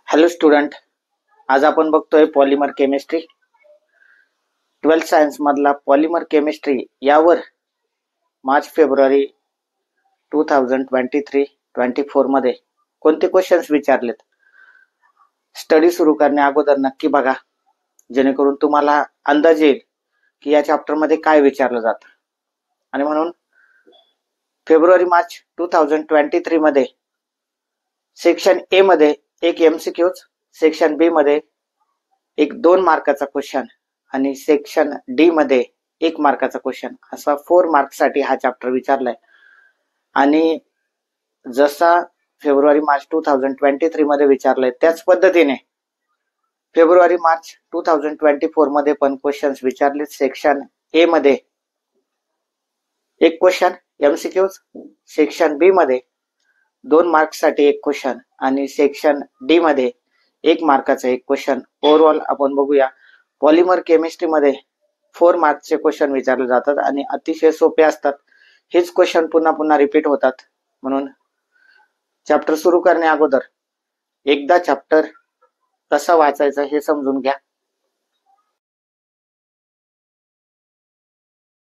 Hello student, आज आपण बघतोय पॉलिमर केमिस्ट्री 12th सायन्स मधला पॉलिमर केमिस्ट्री यावर मार्च फेब्रुवारी 2023-24 मध्ये कोणते क्वेश्चन्स विचारलेत. स्टडी सुरू करण्या अगोदर नक्की बघा, जेणेकरून तुम्हाला अंदाज येईल की या चॅप्टर मध्ये काय विचारलं जातं. आणि म्हणून फेब्रुवारी मार्च 2023 मध्ये सेक्शन ए मध्ये एक एमसीक्यूज, सेक्शन बी मध्ये एक 2 मार्काचा क्वेश्चन आणि सेक्शन डी मध्ये 1 मार्काचा क्वेश्चन असा 4 मार्क्ससाठी हा चॅप्टर विचारलाय. आणि जसा फेब्रुवारी मार्च 2023 मध्ये विचारलाय त्याच पद्धतीने फेब्रुवारी मार्च 2024 मध्ये पण क्वेश्चन्स विचारले. सेक्शन ए मध्ये एक क्वेश्चन एमसीक्यूज, सेक्शन बी मध्ये 2 मार्क्ससाठी एक क्वेश्चन आणि सेक्शन डी मध्ये 1 मार्काचा एक क्वेश्चन. ओव्हरऑल आपण बघूया, पॉलिमर केमिस्ट्री मध्ये 4 मार्क्सचे क्वेश्चन विचारले जातात आणि अतिशय सोपे असतात. हेच क्वेश्चन पुन्हा पुन्हा रिपीट होतात. म्हणून चॅप्टर सुरू करण्या अगोदर एकदा चॅप्टर कसा वाचायचा हे समजून घ्या.